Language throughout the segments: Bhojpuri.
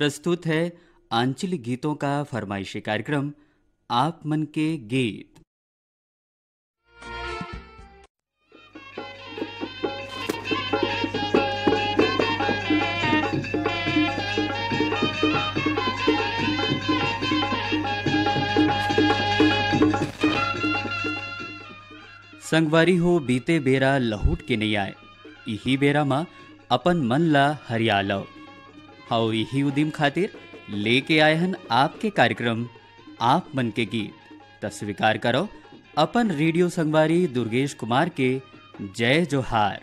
प्रस्तुत है आंचलिक गीतों का फरमाइशी कार्यक्रम आप मन के गीत। संगवारी हो बीते बेरा लहूट के नहीं आए, यही बेरा माँ अपन मन ला हरियालो हाउ यही उदिम खातिर लेके आए हन आपके कार्यक्रम आप मन के गीत। तस्वीकार करो अपन रेडियो संगवारी दुर्गेश कुमार के जय जोहार।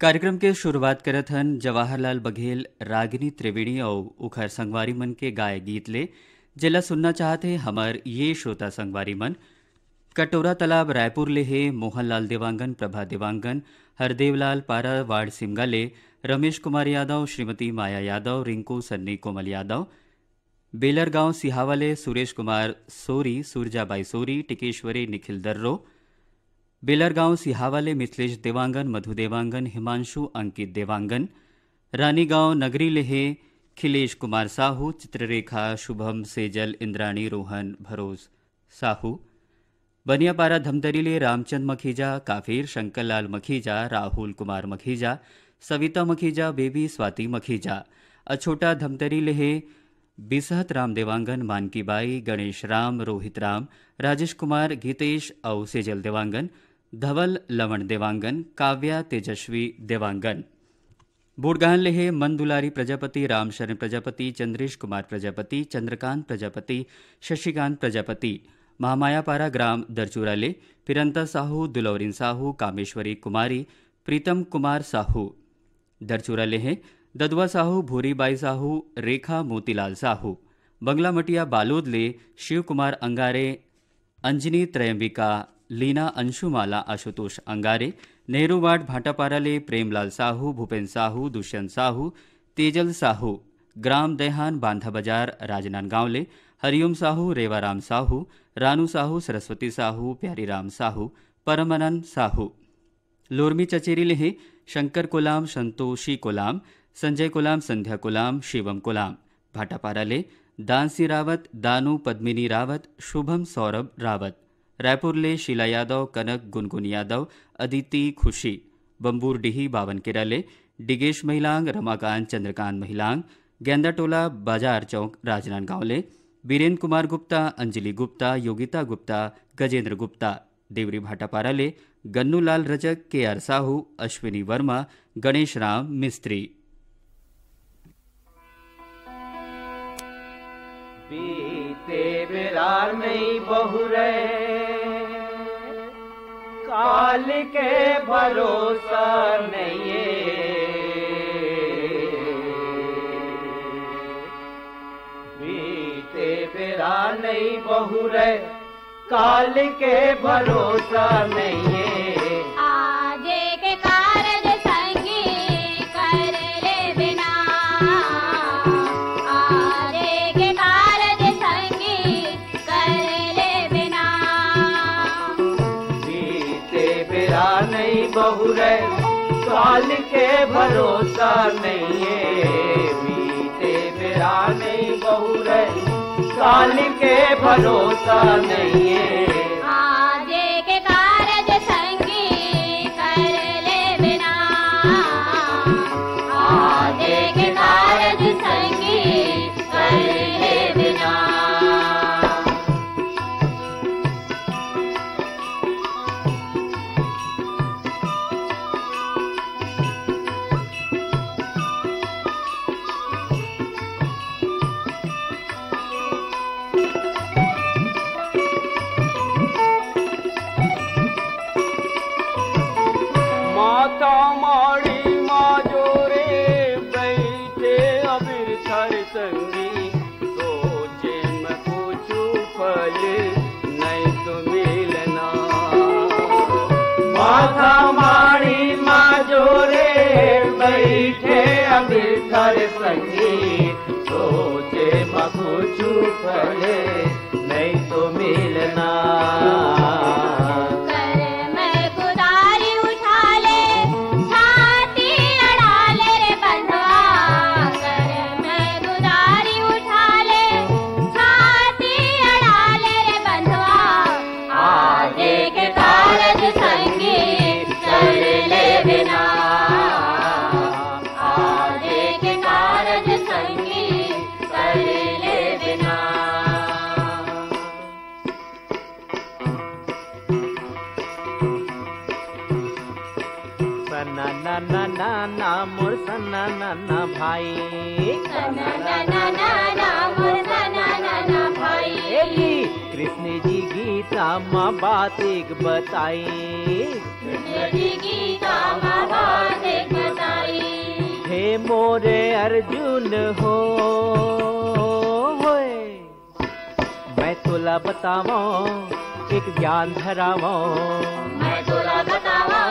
कार्यक्रम के शुरुआत करत हन जवाहरलाल बघेल, रागिनी त्रिवेणी और उखर संगवारी मन के गाय गीत ले, जिला सुनना चाहते हमर ये श्रोता संगवारी मन कटोरा तालाब रायपुर ले है मोहनलाल देवांगन, प्रभा देवांगन, हरदेवलाल पारा वार्ड सिमगा ले, रमेश कुमार यादव, श्रीमती माया यादव, रिंकू सन्नी कोमल यादव, बेलर गांव सिहावाले सुरेश कुमार सोरी, सूरजाबाई सोरी, टिकेश्वरी निखिल दर्रो, बेलरगांव सिहावाले मिथिलेश देवांगन, मधु देवांगन, हिमांशु अंकित देवांगन, रानीगांव नगरी लेहे खिलेश कुमार साहू, चित्ररेखा शुभम सेजल, इंद्राणी रोहन भरोस साहू, बनियापारा धमतरी ले रामचंद मखीजा, काफिर शंकरलाल मखीजा, राहुल कुमार मखीजा, सविता मखीजा, बेबी स्वाति मखीजा, अछोटा धमतरी लेहे बिसहत राम देवांगन, मानकी बाई, गणेश राम, रोहित राम, राजेश कुमार, गीतेश और सेजल देवांगन, धवल लवण देवांगन, काव्या तेजस्वी देवांगन, बूढ़गाहन लेहे मन दुलारी प्रजापति, रामशरण प्रजापति, चंद्रेश कुमार प्रजापति, चंद्रकांत प्रजापति, शशिकांत प्रजापति, महामायापारा ग्राम दरचूरा ले फिरंता साहू, दुलौरिन साहू, कामेश्वरी कुमारी, प्रीतम कुमार साहू, दरचूरा लेहे ददुआ साहू, भूरीबाई साहू, रेखा मोतीलाल साहू, बंगला मटिया बालोद ले शिव कुमार अंगारे, अंजनी त्रयंबिका, लीना अंशुमाला आशुतोष अंगारे, नेहरू वार्ड भाटापारा ले प्रेमलाल साहू, भूपेन साहू, दुष्यंत साहू, तेजल साहू, ग्राम देहान बांधा बाजार राजनांदगांव ले हरिओम साहू, रेवाराम साहू, रानू साहू, सरस्वती साहू, प्यारीराम साहू, परमानंद साहू, लोरमी चचेरी ले शंकर कोलाम, संतोषी कोलाम, संजय कोलाम, संध्या कोलाम, शिवम कोलाम, भाटापारा ले दानसी रावत, दानू पद्मिनी रावत, शुभम सौरभ रावत, रायपुर ले शीला यादव, कनक गुनगुन यादव, अदिति खुशी, बम्बूर डिही बावनकेरा ले डिगेश महिलांग, रमाकांत चंद्रकांत महिलांग, गेंदाटोला बाजार चौक राजनांदगांव ले बीरेन्द्र कुमार गुप्ता, अंजलि गुप्ता, योगिता गुप्ता, गजेंद्र गुप्ता, देवरी भाटापारा ले गन्नूलाल रजक, के आर साहू, अश्विनी वर्मा, गणेश राम मिस्त्री। बीते बिरार नहीं बहुरे, काल के भरोसा नहीं बीते बिरार नहीं बहुरे, काल के भरोसा नहीं बहुरे, काल के भरोसा नहीं है। बीते बेरा नहीं बहुरे, काल के भरोसा नहीं है। आजे के कारज संगी कर ले बिना, आजे के कारज संगी कर ले बिना। बिरथर संगी सोचे मकुछ फले नहीं तो मिलना। कर मैं कुदारी उठा ले, छाती अड़ा ले रे बंधुआ। कर मैं कुदारी उठा ले, छाती अड़ा ले रे बंधुआ। आजे के कारज संगी कर ले बिना। आजे के कारज संगी कर ले बिना। सना ना ना ना ना मोर सना ना ना भाई। सना ना ना ना ना मोर सना ना ना भाई। ए जी कृष्ण जी गीता माँ बात एक बताई। कृष्ण जी गीता माँ बात एक बताई। हे मोरे अर्जुन हो होए, मैं तोला बतावो एक ज्ञान धरावो। मैं तोला बतावा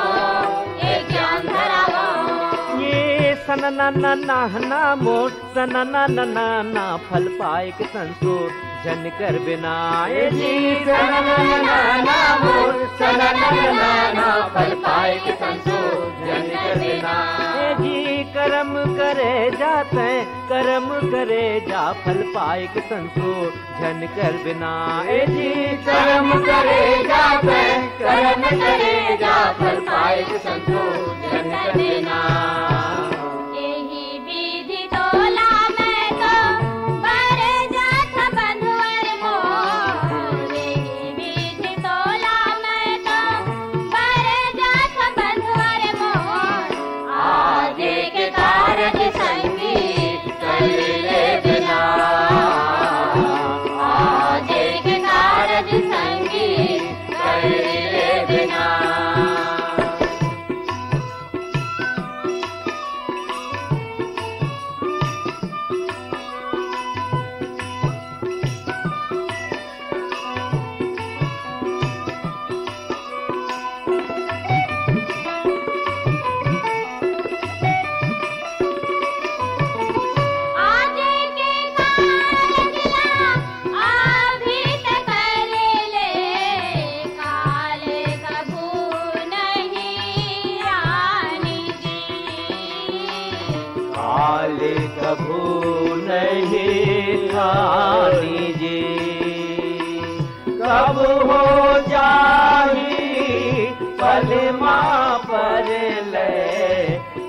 एक ज्ञान धरावा। ये सना ना ना ना ना मोर सना ना ना ना ना फल पाए के संसोर जन कर बिना। ए जी सना ना ना ना ना मोर सना ना ना ना ना फल पाए के संसोर जन कर बिना। ए जी कर्म करे जाते कर्म करे जा फल पाए के संसोर जन कर बिना। ए जी कर्म करे जाते कर्म करे जा फल पाए के संसोर जन कर बिना। यही विधि तोला मैं तो बर जात बंधुअर मोर। यही विधि तोला मैं तो बर जात बंधुअर मोर। आजे के कारज संगी कर ले बिना। आजे के कारज संगी कर ले बिना। आजे के कारज ला अभीत कर ले। काले कभू नहीं रानी जी। काले कभू नहीं रानी जी, कब हो जाही पलमा पर ले।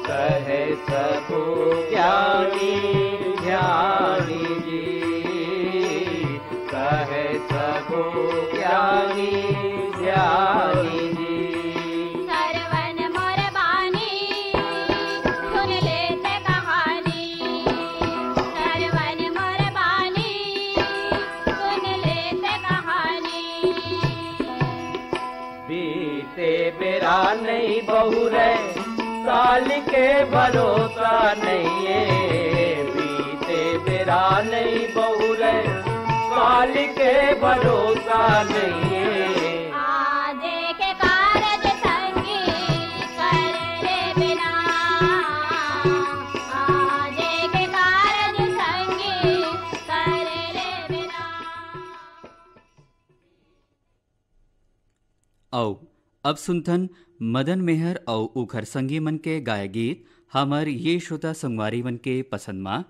कहे सबो ज्ञानी ज्ञानी जी, कहे सबो ज्ञानी ज्ञानी जी। सरवन मोर बानी सुन लेते कहानी। सरवन मोर बानी सुन लेते कहानी। बीते बेरा नहीं बहू रे साल के भरोसा नहीं है। बीते बेरा नहीं बहू रे साल के भरोसा नहीं है। आजे के कारज संगी कर ले बिना। आजे के कारज संगी कर ले बिना। औ अब सुनथन मदन मेहर औ उखर संगी मन के गाय गीत हमर ये श्रोता संगवारी मन के पसंद मा।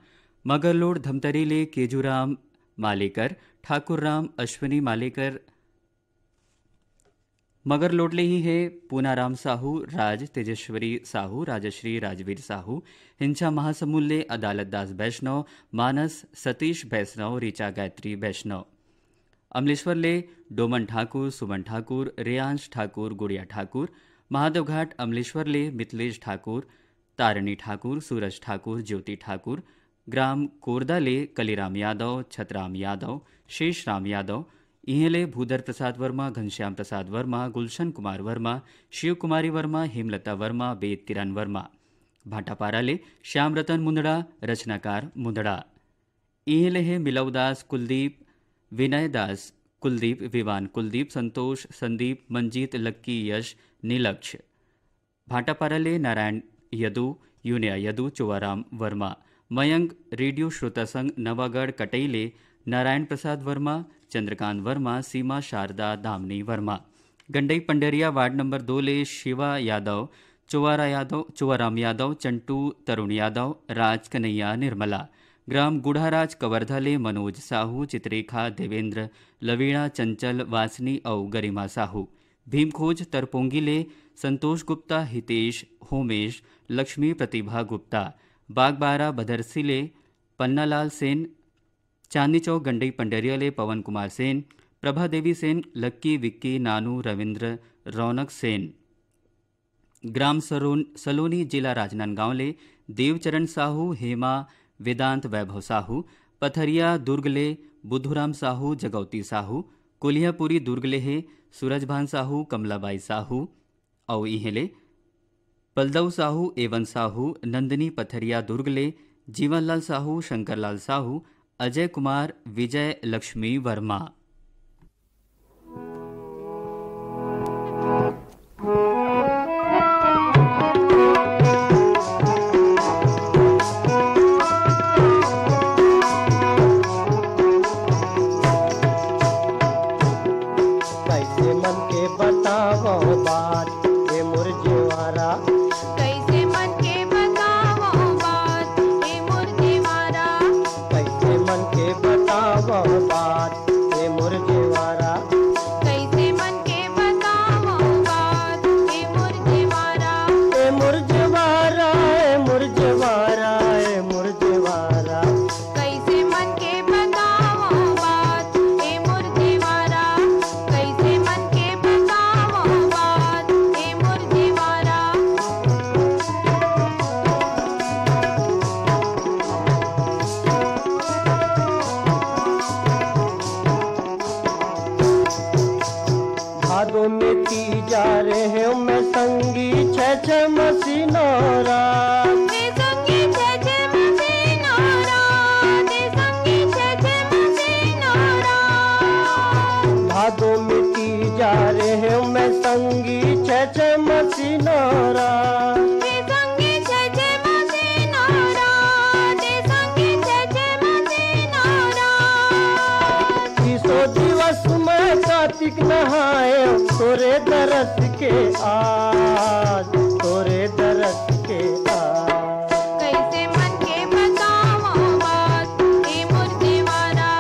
मगरलोड धमतरी ले केजूराम मालेकर, ठाकुर राम अश्विनी मालेकर मगरलोड ले ही है पूनाराम साहू, राज तेजस्वरी साहू, राजश्री राजवीर साहू, हिंसा महासमूल्य अदालत दास वैष्णव, मानस सतीश वैष्णव, ऋचा गायत्री वैष्णव। अमलेश्वर ले डोमन ठाकुर, सुमन ठाकुर, रेयांश ठाकुर, गुड़िया ठाकुर। महादेवघाट अमलेश्वर ले मिथिलेश ठाकुर, तारिणी ठाकुर, सूरज ठाकुर, ज्योति ठाकुर। ग्राम कोरदा ले कलीराम यादव, छतराम यादव, शेष राम यादव। इहेले भूधर प्रसाद वर्मा, घनश्याम प्रसाद वर्मा, गुलशन कुमार वर्मा, शिव कुमारी वर्मा, हेमलता वर्मा, वेद किरण वर्मा। भाटापारा ले श्याम रतन मुंदड़ा, रचनाकार मुंदड़ा। इहेले है मिलवदास कुलदीप, विनय दास कुलदीप, विवान कुलदीप, संतोष संदीप, मंजीत लक्की, यश नीलक्ष। भाटापारा ले नारायण यदु, यूनिया यदु, चोवाराम वर्मा। मयंक रेडियो श्रोता संघ नवागढ़ कटई ले नारायण प्रसाद वर्मा, चंद्रकांत वर्मा, सीमा शारदा दामनी वर्मा। गंडई पंडेरिया वार्ड नंबर 2 ले शिवा यादव, चुवाराम यादव, चंटू तरुण यादव, राज कन्हैया निर्मला। ग्राम गुढ़ाराज कवर्धा ले मनोज साहू, चित्रेखा देवेंद्र, लवीणा चंचल वासनी और गरिमा साहू। भीमखोज तरपोंगी ले संतोष गुप्ता, हितेश, होमेश, लक्ष्मी प्रतिभा गुप्ता। बागबारा बदरसी ले पन्नालाल सेन, चांदनी चौक गंडई पंडेरिया ले पवन कुमार सेन, प्रभा देवी सेन, लक्की विक्की, नानू रविंद्र, रौनक सेन। ग्राम सलोनी जिला राजनांदगांव ले देवचरण साहू, हेमा, वेदांत वैभव साहू। पथरिया दुर्ग ले बुधुराम साहू, जगौती साहू। कोलियापुरी दुर्ग ले है सूरजभान साहू, कमलाबाई साहू और इहेले पलदऊ साहू, एवन साहू। नंदनी पथरिया दुर्ग ले जीवनलाल साहू, शंकरलाल साहू, अजय कुमार, विजय लक्ष्मी वर्मा। तोरे दरस के आज, तोरे दरस के आज। कैसे मन के बताओ बात ए मोर दीवारा,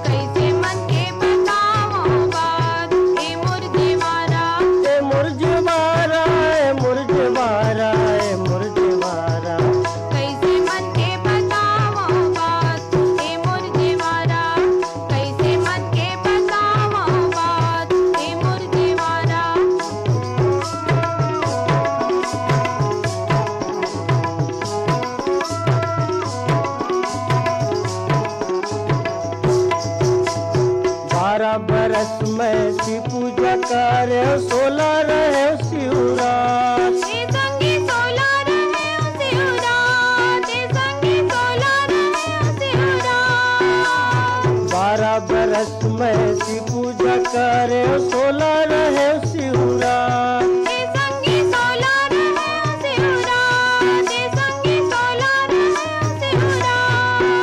कैसे मन के बताओ बात ए मोर दीवारा। ए मोर दीवारा, ए मोर दीवारा, ए मोर दीवारा। कैसे मन के बताओ बात ए मोर दीवारा, कैसे मन के बताओ बात ए मोर दीवारा। बरस में सी पूजा करे, 16 रहे शिवरात। संगी 16 रहे शिवरात, संगी 16 रहे शिवरात। 12 बरस में सी पूजा करे, 16 रहे शिवरात। संगी 16 रहे शिवरात, संगी 16 रहे शिवरात।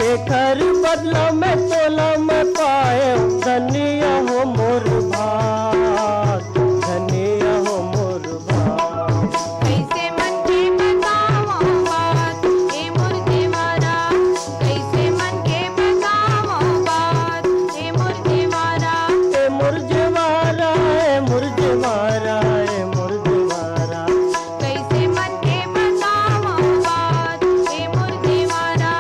तेखर बदला में तोला में पाए, धनिया हो मोर भाग, धनिया हो मोर भाग। कैसे मन के बताओ बात ए मोर दीवारा, कैसे मन के बताओ बात ए मोर दीवारा। ए मोर दीवारा, ए मोर दीवारा, ए मोर दीवारा। कैसे मन के बताओ बात ए मोर दीवारा,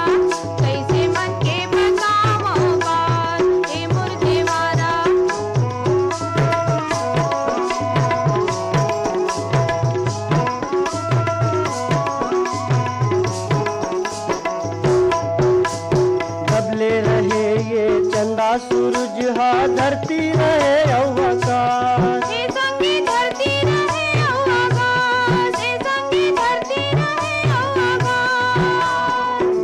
कैसे मन के बताओ बात ए मोर दीवारा। बदले रहे ये चंदा सूरज, हा धरती रहे आकाश। ए संगी धरती रहे आकाश, ए संगी धरती रहे आकाश।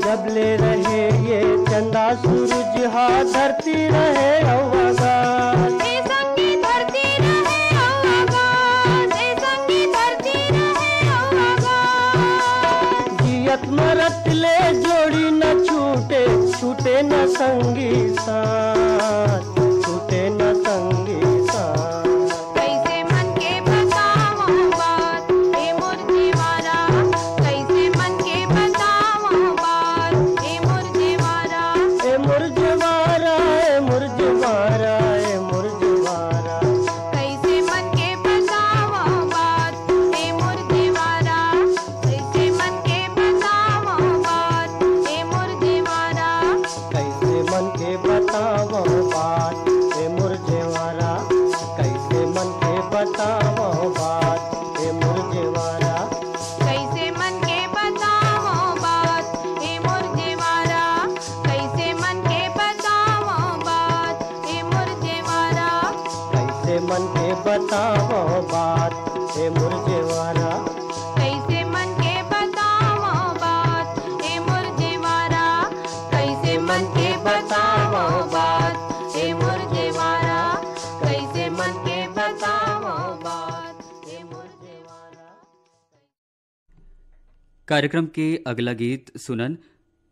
बदले रहे ये चंदा सूरज, हा धरती रहे आकाश। ए संगी धरती रहे आकाश, ए संगी धरती रहे आकाश। जियत मरत ले जोड़ी न छूटे, छूटे न संगी सा। मन के बताओ बात हे मुरझेवारा। कैसे मन के बताओ बात ए मुरझेवारा, कैसे मन के बताओ बात ए मुरझेवारा, कैसे मन के बताओ बात ए मुरझेवारा। कार्यक्रम के अगला गीत सुनन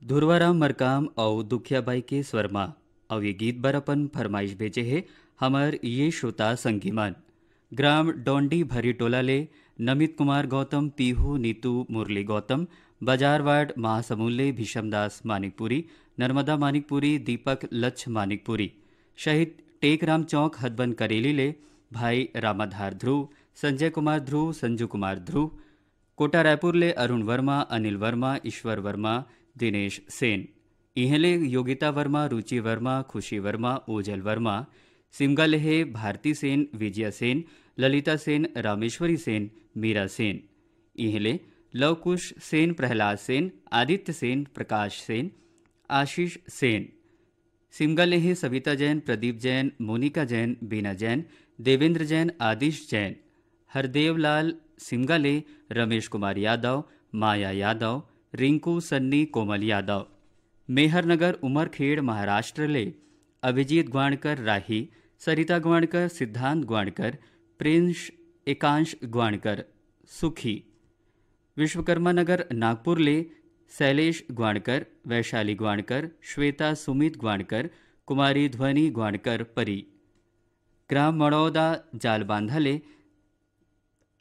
धुरवाराम मरकाम और दुखियाबाई के स्वरमा और ये गीत बर अपन फरमाइश भेजे है हमर ये श्रोता संगीमान ग्राम डोंडी भरी टोला ले नमित कुमार गौतम, पीहू, नीतू, मुरली गौतम, बाजार वार्ड महासमूल्य भीषमदास मानिकपुरी, नर्मदा मानिकपुरी, दीपक लच्छ मानिकपुरी, शहीद टेकराम चौक हदबन करेली ले भाई रामाधार ध्रुव, संजय कुमार ध्रुव, संजू कुमार ध्रुव, कोटा रायपुर ले अरुण वर्मा, अनिल वर्मा, ईश्वर वर्मा, दिनेश सेन, इहले योगिता वर्मा, रुचि वर्मा, खुशी वर्मा, ओजल वर्मा, सिमगा लेहे भारती सेन, विजया सेन, ललिता सेन, रामेश्वरी सेन, मीरा सेन, इहले लवकुश सेन, प्रहलाद सेन, आदित्य सेन, प्रकाश सेन, आशीष सेन, सिमगा लेहे सविता जैन, प्रदीप जैन, मोनिका जैन, बीना जैन, देवेंद्र जैन, आदिश जैन, हरदेव लाल सिमगाले, रमेश कुमार यादव, माया यादव, रिंकू सन्नी, कोमल यादव, मेहरनगर उमरखेड़ महाराष्ट्र ले अभिजीत ग्वाणकर राही, सरिता ग्वाणकर, सिद्धांत ग्वाणकर, प्रिंस एकांश ग्वाणकर सुखी, विश्वकर्मा नगर नागपुर ले शैलेश ग्वाणकर, वैशाली ग्वाणकर, श्वेता सुमित ग्वाणकर, कुमारी ध्वनि ग्वाणकर परी, ग्राम मड़ौदा जालबांधा ले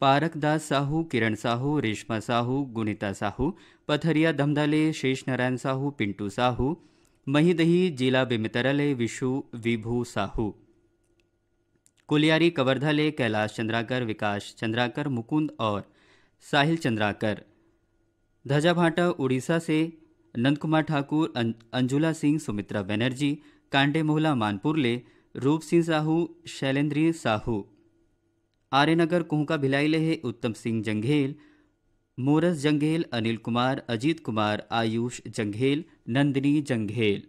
पारकदास साहू, किरण साहू, रेशमा साहू, गुनिता साहू, पथरिया धमधाले शेष नारायण साहू, पिंटू साहू, महीदही जिला बेमितरले विशु विभू साहू, कुलियारी कवर्धा कैलाश चंद्राकर, विकास चंद्राकर, मुकुंद और साहिल चंद्राकर, धजा भाटा उड़ीसा से नंद कुमार ठाकुर, अंजुला सिंह, सुमित्रा बनर्जी, कांडे मोहला मानपुर ले रूप सिंह साहू, शैलेंद्री साहू, आर्यनगर कोहका भिलाई ले है उत्तम सिंह जंघेल, मोरस जंघेल, अनिल कुमार, अजीत कुमार, आयुष जंघेल, नंदिनी जंघेल।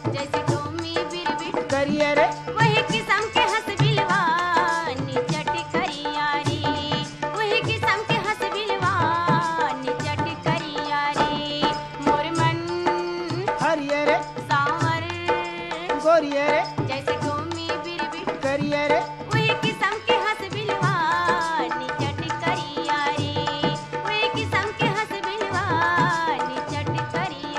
जैसे टोमी बिरबिट करिए रे वही किस्म के हंस बिलवा निचट करियारी, वही किस्म के हंस बिलवा निचट करियारी, मोर मन हरिए रे सांवर गोरिए रे जैसे टोमी बिरबिट करिए रे वही किस्म के हंस बिलवा निचट करियारी, वही किस्म के हंस बिलवा निचट करियारी।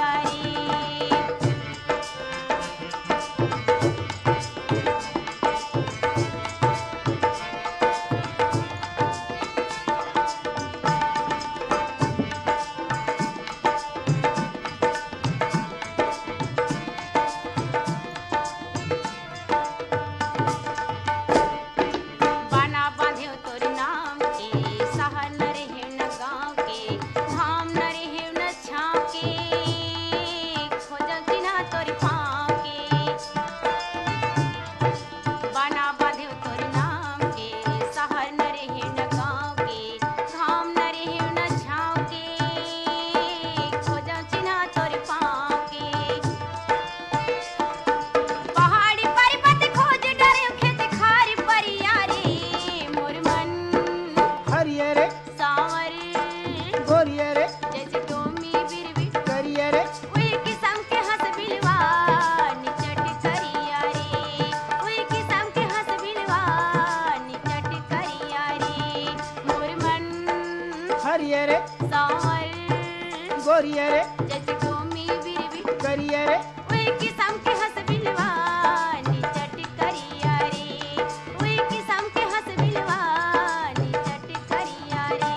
हरिए रे सांवर गोरिए रे जैसे टोमी बिरबिट करिए रे वही किस्म के हंस बिलवा निचट करियारी, वही किस्म के हंस बिलवा निचट करियारी।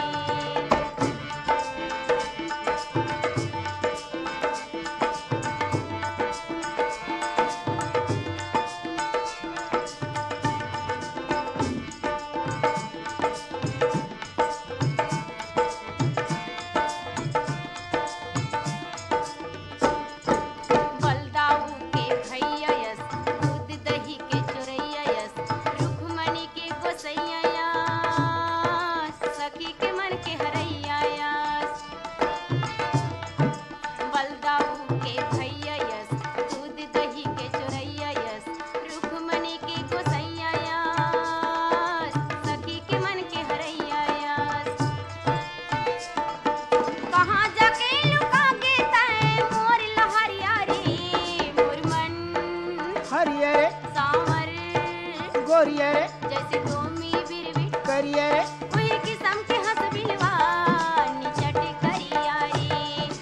हरियर सांवर गोरियर जैसे धोमी बिरबिट करियर वही किस्म के हंस बिलवा निचट करियारी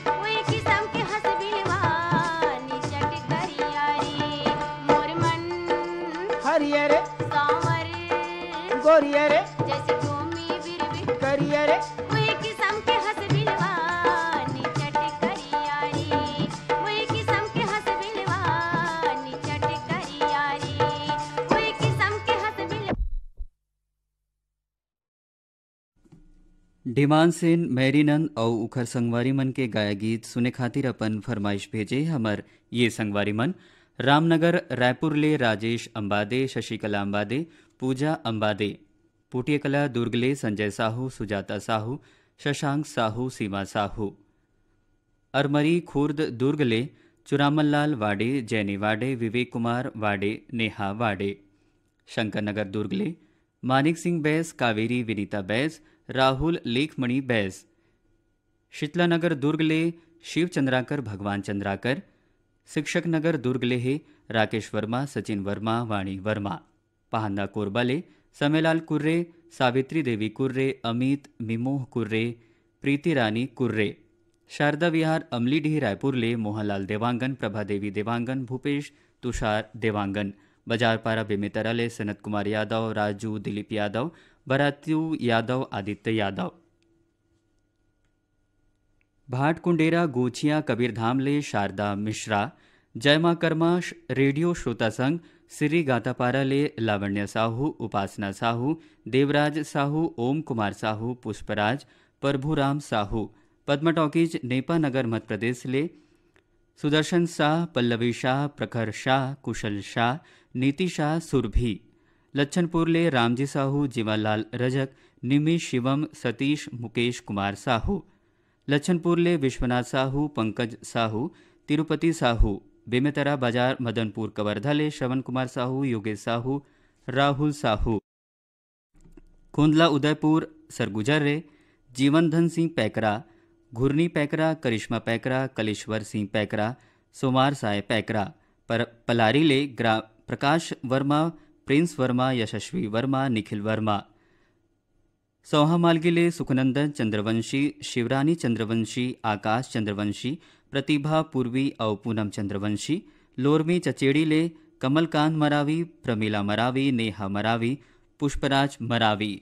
वही किस्म के हंस बिलवा निचट करियारी मोर मन हरियर सांवर गोरियर जैसे धोमी बिरबिट करियर वही किस्म के हंस बिलवा निचट करियारी वही किस्म के हंस बिलवा निचट करियारी वही किस्म के हंस बिलवा। डिमान सेन मैरीनंद और उखर संगवारी मन के गाया गीत सुने खातिर अपन फरमाइश भेजे। हमर ये संगवारी मन रामनगर रायपुर ले राजेश अंबादे, शशिकला अंबादे, पूजा अंबादे, पुटियकला दुर्ग ले संजय साहू, सुजाता साहू, शशांक साहू, सीमा साहू, अरमरी खुर्द दुर्ग ले चुरामन लाल वाडे, जैनी वाडे, विवेक कुमार वाडे, नेहा वाडे, शंकरनगर दुर्ग ले मानिक सिंह बैस, कावेरी विनीता बैस, राहुल लेखमणि बैस, शीतलानगर दुर्ग ले शिव चंद्राकर, भगवान चंद्राकर, शिक्षक नगर दुर्ग ले है राकेश वर्मा, सचिन वर्मा, वाणी वर्मा, पहांदा कोरबा ले समेलाल कुर्रे, सावित्री देवी कुर्रे, अमित मिमोह कुर्रे, प्रीति रानी कुर्रे, शारदा विहार अमलीडीह रायपुर ले मोहनलाल देवांगन, प्रभा देवी देवांगन, भूपेश तुषार देवांगन, बाजारपारा बेमेतरा ले सनत कुमार यादव, राजू दिलीप यादव, बरातू यादव, आदित्य यादव, भाट कुंडेरा गोछिया कबीरधाम ले शारदा मिश्रा, जय मां कर्मा रेडियो श्रोता संघ सिरी गातापारा ले लावण्य साहू, उपासना साहू, देवराज साहू, ओम कुमार साहू, पुष्पराज, प्रभुराम साहू, पद्मा टॉकीज नेपा नगर मध्य प्रदेश ले सुदर्शन शाह, पल्लवी शाह, प्रखर शाह, कुशल शाह, नीति शाह, सुरभि, लच्छनपुर ले रामजी साहू, जीवालाल रजक, निमि शिवम, सतीश, मुकेश कुमार साहू, लच्छनपुर ले विश्वनाथ साहू, पंकज साहू, तिरुपति साहू, बेमेतरा बाजार मदनपुर कवर्धा ले श्रवण कुमार साहू, योगेश साहू, राहुल साहू, कुंदला उदयपुर सरगुजर रे जीवन धन सिंह पैकरा, घुरनी पैकरा, करिश्मा पैकरा, कलेश्वर सिंह पैकरा, सोमार साय पैकरा, पलारी ले प्रकाश वर्मा, प्रिंस वर्मा, यशस्वी वर्मा, निखिल वर्मा, सौहा मालगिले सुखनंदन चंद्रवंशी, शिवरानी चंद्रवंशी, आकाश चंद्रवंशी, प्रतिभा पूर्वी और पूनम चंद्रवंशी, लोरमी चचेड़ी ले कमलकांत मरावी, प्रमीला मरावी, नेहा मरावी, पुष्पराज मरावी।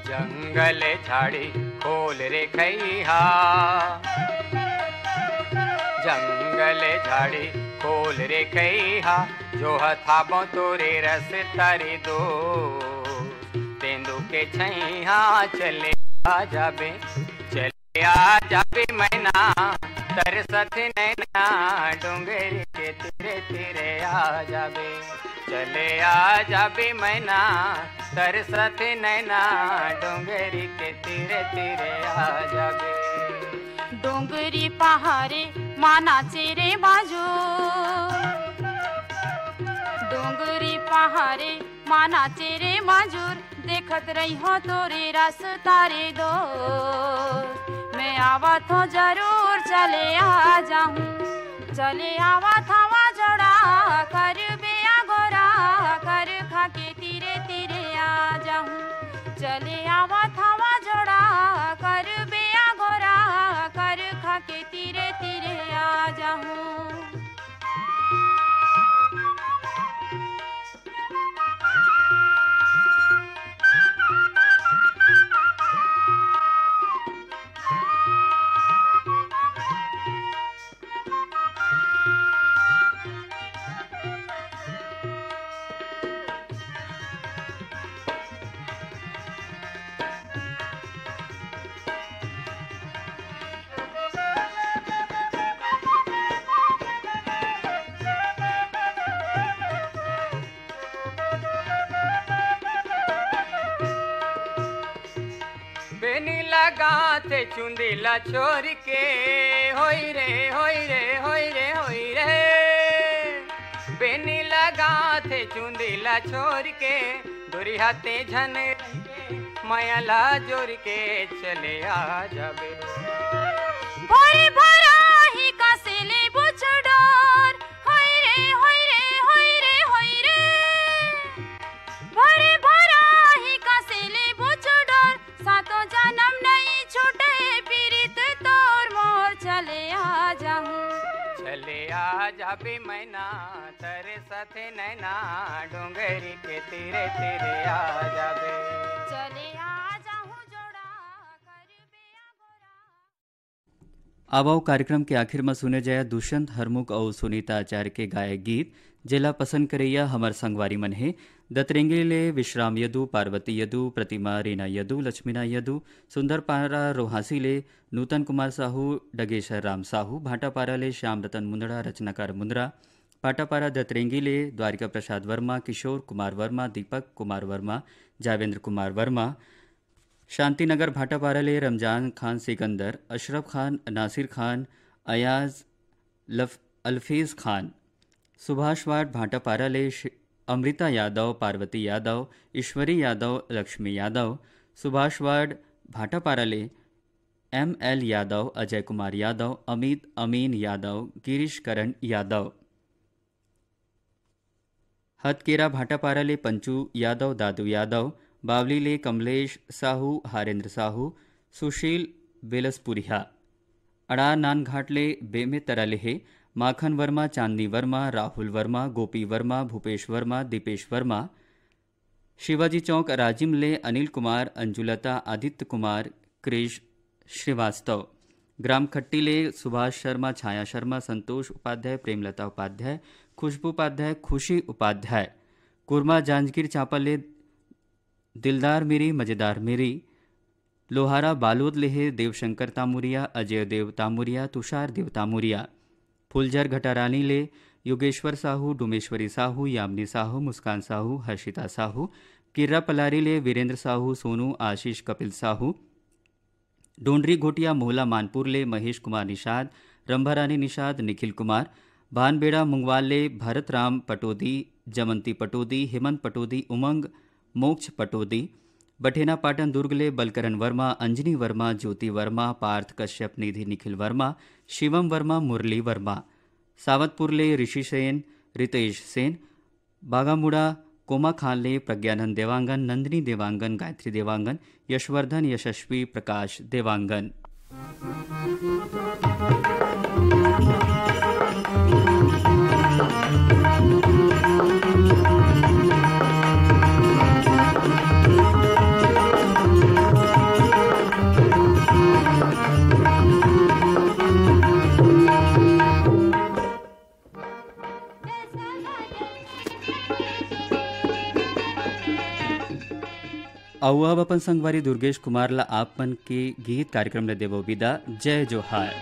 जंगल झाड़ी खोल रे खैहा, जंगल झाड़ी खोल रे खैहा, जो हथाबो तोरे रस तारी दो, तेंदु के छैहा चले आ जाबे, चले आ जाबे मैना, तरसत नैना, डोंगर के तेरे तेरे आ जाबे, चले आ जाबे मैना, तरसत नैना, डोंगरी के तीरे तीरे आ जाबे। डोंगरी पहाड़े माना चेरे बाजू, डोंगरी पहाड़े माना चेरे मजूर, देखत रही हो तोरे रस तारे दो, मैं आवत हो जरूर चले आ जाऊं, चले आवत हवा जोड़ा कर बेया गोरा, कर खा के तीरे तीरे आ जाऊं, चले आवत हवा जोड़ा कर बेया गोरा, कर खा के तीरे तीरे आ जाऊं। बेनी लगाते चुंदीला छोड़ के, होई रे होई रे होई रे होई रे, साथे चुंदीला छोड़ के दूरी हाथे झन मायाला जोर के चले आ जाबे भोरे भरा ही कासेले बुचडार होय रे होय रे होय रे होय रे भोरे भरा ही कासेले बुचडार सातों जन्म नहीं छूटे पीरित तोर मोर चले आ जाऊं चले आ जाबे मैना तेरे साथे नैना डोंगरी के तीरे तीरे आ जाबे चले आ जाऊं जोड़ा कर बेया गोरा। अब आओ कार्यक्रम के आखिर में सुने जाए दुष्यंत हरमुख और सुनीता आचार्य के गायक गीत जिला पसंद करैया हमर संगवारी मन है दतरेंगे ले विश्राम यदु पार्वती यदु प्रतिमा रीना यदु लक्ष्मीना यदु सुंदर पारा रोहासी ले नूतन कुमार साहू डगेश्वर राम साहू भाटापारा ले श्याम रतन मुंदड़ा रचनाकार मुंदरा पाटापारा दतरेंगी ले द्वारिका प्रसाद वर्मा किशोर कुमार वर्मा दीपक कुमार वर्मा जावेंद्र कुमार वर्मा शांतिनगर भाटापारा ले रमजान खान सिकंदर अशरफ खान नासिर खान अयाज अल्फेज खान सुभाषवाड़ भाटापारा ले अमृता यादव पार्वती यादव ईश्वरी यादव लक्ष्मी यादव सुभाषवाड़ भाटापारा ले ML यादव अजय कुमार यादव अमित अमीन यादव गिरीश करण यादव हथकेरा भाटापारा ले पंचू यादव दादू यादव बावली ले कमलेश साहू हारेंद्र साहू सुशील बेलसपुरिया अड़ा नानघाट ले बेमे तरलेहे माखन वर्मा चांदनी वर्मा राहुल वर्मा गोपी वर्मा भूपेश वर्मा दीपेश वर्मा शिवाजी चौक राजिम ले अनिल कुमार अंजुलता आदित्य कुमार क्रिश श्रीवास्तव ग्राम खट्टी ले सुभाष शर्मा छाया शर्मा संतोष उपाध्याय प्रेमलता उपाध्याय खुशबू उपाध्याय खुशी उपाध्याय कुरमा जांजगीर चांपा ले दिलदार मेरी मजेदार मेरी लोहारा बालोद लेहे देवशंकर तामुरिया अजय देव तामुरिया तुषार देव तामुरिया फुलझर घटारानी ले योगेश्वर साहू डुमेश्वरी साहू यामिनी साहू मुस्कान साहू हर्षिता साहू किर्रा पलारी ले वीरेंद्र साहू सोनू आशीष कपिल साहू डोंडरी घोटिया मोहला मानपुर ले महेश कुमार निषाद रंभारानी निषाद निखिल कुमार भानबेड़ा मुंगवाल ले भरत राम पटोदी जमंती पटोदी हेमंत पटोदी उमंग मोक्ष पटोदी बठेना पाटन दुर्ग ले बलकरण वर्मा अंजनी वर्मा ज्योति वर्मा पार्थ कश्यप निधि निखिल वर्मा शिवम वर्मा मुरली वर्मा सावतपुर ले ऋषि सेन रितेश सेन बागामुड़ा कोमा खान ले प्रज्ञानंद देवांगन नंदिनी देवांगन गायत्री देवांगन यशवर्धन यशस्वी प्रकाश देवांगन। आओ अब अपन संगवारी दुर्गेश कुमारला आपमन के गीत कार्यक्रम ले देवो विदा जय जोहार।